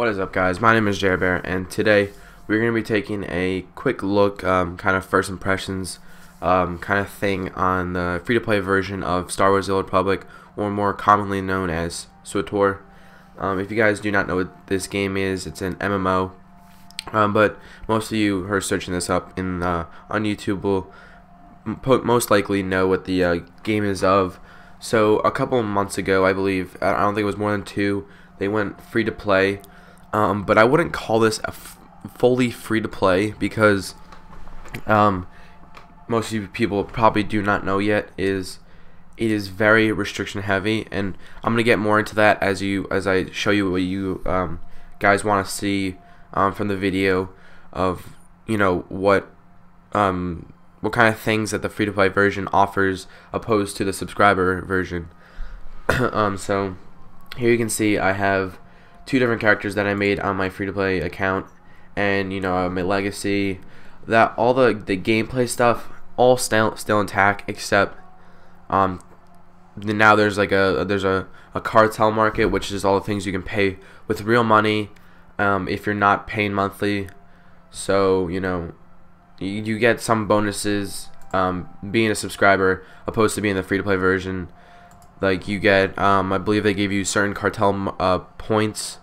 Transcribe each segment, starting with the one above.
What is up, guys? My name is TehJearbear, and today we're going to be taking a quick look, kind of first impressions kind of thing on the free-to-play version of Star Wars: The Old Republic, or more commonly known as Swtor. If you guys do not know what this game is, it's an MMO, but most of you who are searching this up on YouTube will most likely know what the game is of. So a couple of months ago, I believe, I don't think it was more than 2, they went free to play. But I wouldn't call this a fully free to play because most of you people probably do not know yet it is very restriction heavy, and I'm gonna get more into that as I show you what you guys want to see from the video of what kind of things that the free to play version offers opposed to the subscriber version. So here you can see I have 2 different characters that I made on my free-to-play account, and my legacy, that all the gameplay stuff all still intact, except now there's a cartel market, which is all the things you can pay with real money if you're not paying monthly. So you get some bonuses being a subscriber opposed to being the free-to-play version. Like you get, I believe they give you certain cartel points,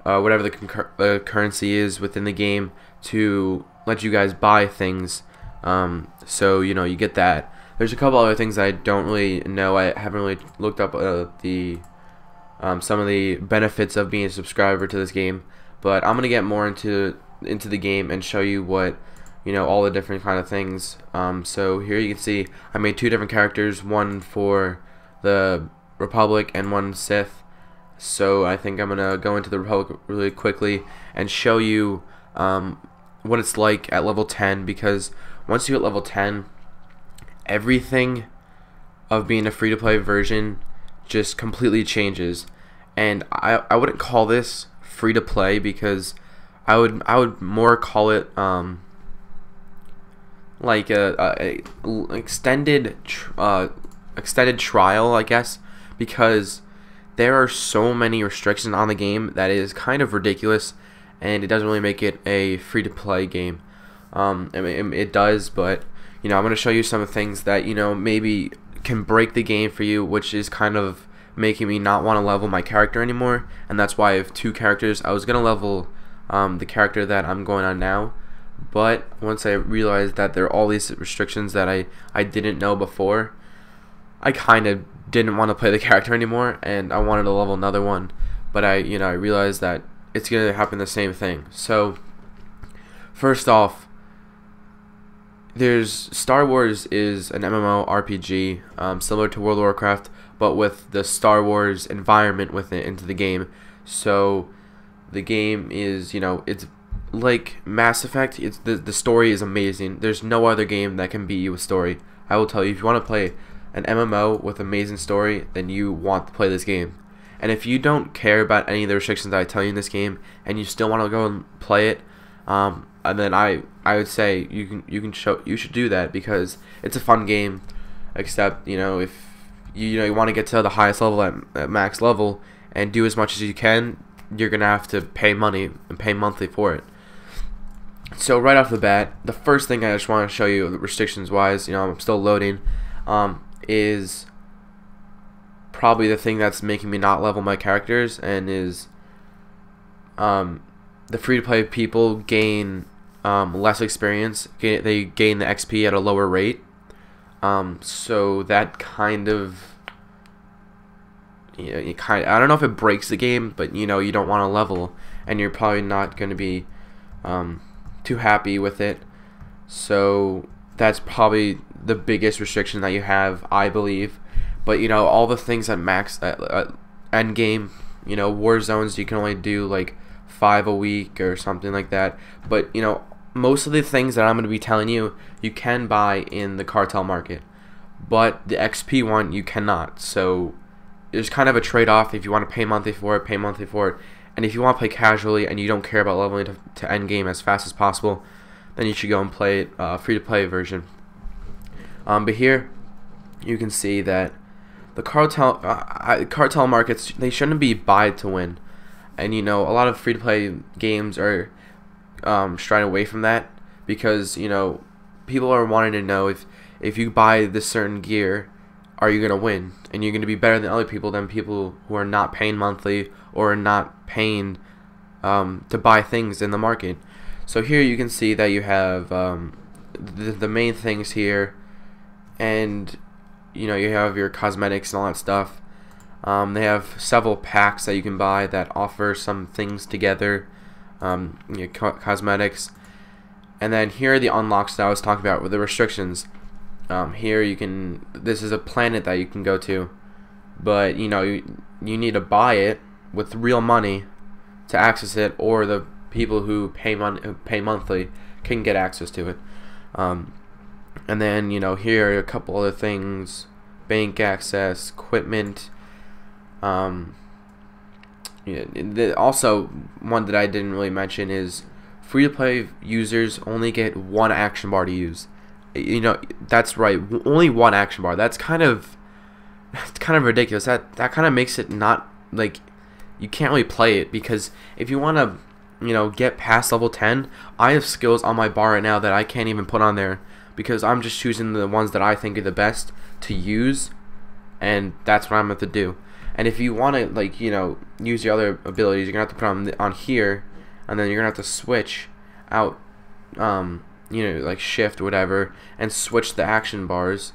whatever the currency is within the game, to let you guys buy things. So you get that. There's a couple other things that I don't really know. I haven't really looked up some of the benefits of being a subscriber to this game, but I'm gonna get more into the game and show you what all the different kind of things. So here you can see I made 2 different characters, one for the Republic and one Sith. So I think I'm gonna go into the Republic really quickly and show you what it's like at level 10, because once you hit level 10, everything of being a free-to-play version just completely changes. And I wouldn't call this free-to-play, because I would more call it like a extended trial, I guess, because there are so many restrictions on the game that is kind of ridiculous, and it doesn't really make it a free-to-play game. I mean, it does, but I'm going to show you some of the things that maybe can break the game for you, which is kind of making me not want to level my character anymore. And that's why I have 2 characters. I was going to level the character that I'm going on now, but once I realized that there are all these restrictions that I didn't know before, I kind of didn't want to play the character anymore, and I wanted to level another one. But I realized that it's gonna happen the same thing. So first off, there's Star Wars is an MMORPG similar to World of Warcraft, but with the Star Wars environment with it into the game. So the game is it's like Mass Effect. It's the story is amazing. There's no other game that can beat you with story. I will tell you, if you want to play an MMO with amazing story, then you want to play this game. And if you don't care about any of the restrictions that I tell you in this game, and you still want to go and play it, and then I would say you should do that, because it's a fun game. Except if you want to get to the highest level at max level and do as much as you can, you're gonna have to pay money and pay monthly for it. So right off the bat, the first thing I just want to show you restrictions wise, I'm still loading, is probably the thing that's making me not level my characters, and is the free-to-play people gain less experience. They gain the XP at a lower rate, so that kind of I don't know if it breaks the game, but you don't want to level, and you're probably not going to be too happy with it. So that's probably the biggest restriction that you have, I believe. But all the things at max end game, war zones, you can only do like 5 a week or something like that. But most of the things that I'm going to be telling you, you can buy in the cartel market, but the XP one you cannot. So there's kind of a trade-off. If you want to pay monthly for it, pay monthly for it. And if you want to play casually and you don't care about leveling to end game as fast as possible, then you should go and play it free-to-play version. But here you can see that the cartel markets, they shouldn't be buy to win. And you know, a lot of free-to-play games are straying away from that, because you know, people are wanting to know if you buy this certain gear, are you gonna win, and you're gonna be better than people who are not paying monthly or are not paying to buy things in the market. So here you can see that you have the main things here, and you know, you have your cosmetics and all that stuff. They have several packs that you can buy that offer some things together, cosmetics. And then here are the unlocks that I was talking about with the restrictions. Here you can, this is a planet that you can go to, but you know, you need to buy it with real money to access it, or the people who pay monthly can get access to it. And then you know, here are a couple other things: bank access, equipment. Also, one that I didn't really mention is free-to-play users only get one action bar to use. You know, that's right, only one action bar. That's kind of ridiculous. That kind of makes it not, like, you can't really play it, because if you want to, you know, get past level 10, I have skills on my bar right now that I can't even put on there, because I'm just choosing the ones that I think are the best to use, and that's what I'm going to do. And if you want to, like, you know, use your other abilities, you're going to have to put them on here, and then you're going to have to switch out, you know, like shift or whatever, and switch the action bars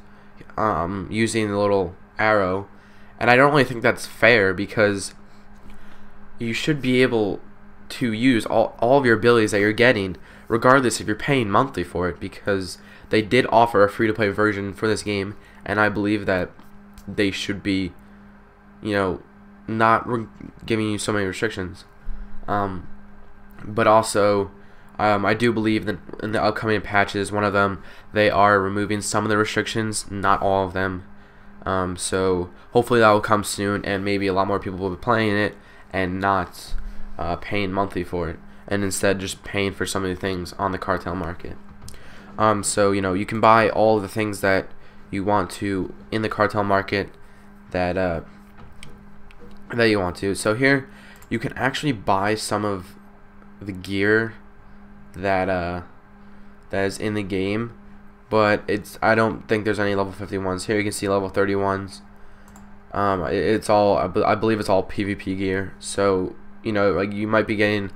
using the little arrow. And I don't really think that's fair, because you should be able to use all of your abilities that you're getting, regardless if you're paying monthly for it, because they did offer a free-to-play version for this game, and I believe that they should be, you know, not giving you so many restrictions. But also, I do believe that in the upcoming patches, one of them, they are removing some of the restrictions, not all of them. So hopefully that will come soon, and maybe a lot more people will be playing it and not paying monthly for it, and instead just paying for some of the things on the Cartel market. So you know, you can buy all of the things that you want to in the Cartel market that you want to. So here you can actually buy some of the gear that is in the game, but I don't think there's any level 51s. Here you can see level 31s. It's all, I believe it's all PvP gear. So you know, like, you might be getting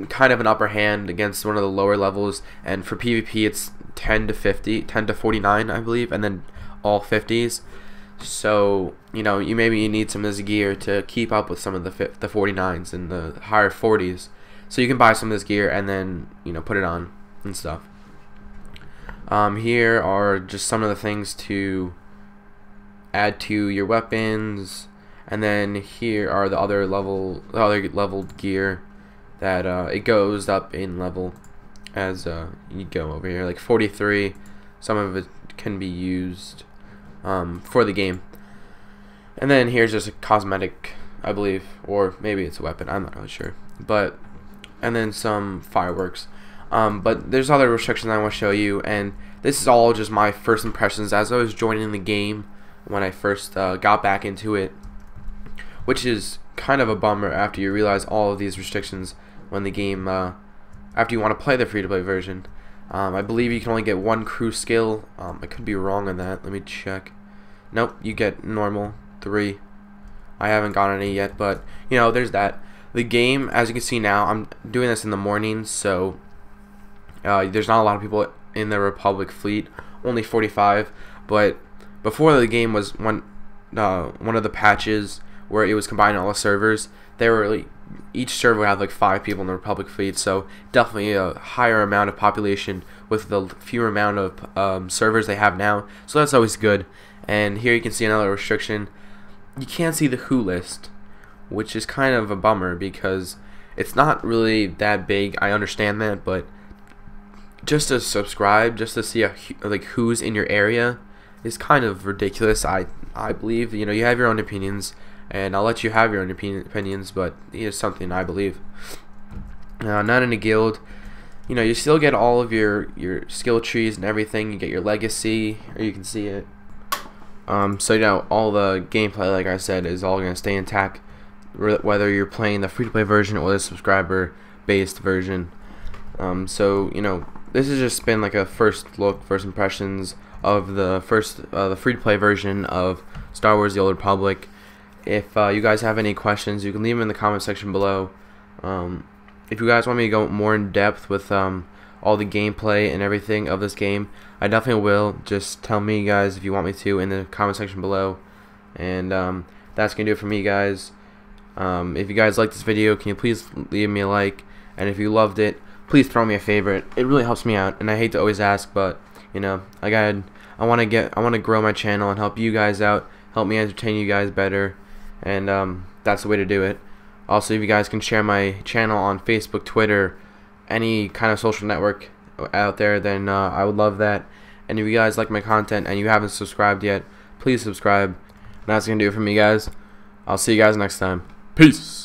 kind of an upper hand against one of the lower levels, and for PvP it's 10 to 49, I believe, and then all 50s. So you know, you need some of this gear to keep up with some of the 49s and the higher 40s. So you can buy some of this gear and then, you know, put it on and stuff. Here are just some of the things to add to your weapons, and then here are the other leveled gear that it goes up in level as you go over here. Like 43, some of it can be used for the game. And then here's just a cosmetic, I believe, or maybe it's a weapon, I'm not really sure. And then some fireworks. But there's other restrictions I want to show you, and this is all just my first impressions as I was joining the game when I first got back into it, which is kind of a bummer after you realize all of these restrictions when the game, after you want to play the free-to-play version. I believe you can only get one crew skill. I could be wrong on that. Let me check. Nope, you get normal 3. I haven't gotten any yet, but you know, there's that. The game, as you can see now, I'm doing this in the morning, so there's not a lot of people in the Republic fleet, only 45. But before the game was one of the patches where it was combining all the servers, there were like, each server had like 5 people in the Republic fleet, so definitely a higher amount of population with the fewer amount of servers they have now, so that's always good. And here you can see another restriction. You can't see the who list, which is kind of a bummer because it's not really that big. I understand that, but just to subscribe, just to see like who's in your area is kind of ridiculous. I believe, you know, you have your own opinions, and I'll let you have your own opinions, but it's something I believe. Not in a guild, you know, you still get all of your skill trees and everything. You get your legacy, or you can see it. So you know, all the gameplay, like I said, is all gonna stay intact. whether you're playing the free-to-play version or the subscriber-based version. So this has just been like a first impressions of the free-to-play version of Star Wars: The Old Republic. If you guys have any questions, you can leave them in the comment section below. If you guys want me to go more in depth with all the gameplay and everything of this game, I definitely will. Just tell me, guys, if you want me to in the comment section below. And that's gonna do it for me, guys. If you guys like this video, can you please leave me a like? And if you loved it, please throw me a favorite. It really helps me out, and I hate to always ask, but I want to grow my channel and help you guys out, help me entertain you guys better, and that's the way to do it. Also, if you guys can share my channel on Facebook, Twitter, any kind of social network out there, then I would love that. And if you guys like my content and you haven't subscribed yet, please subscribe. And that's gonna do it for me, guys. I'll see you guys next time. Peace.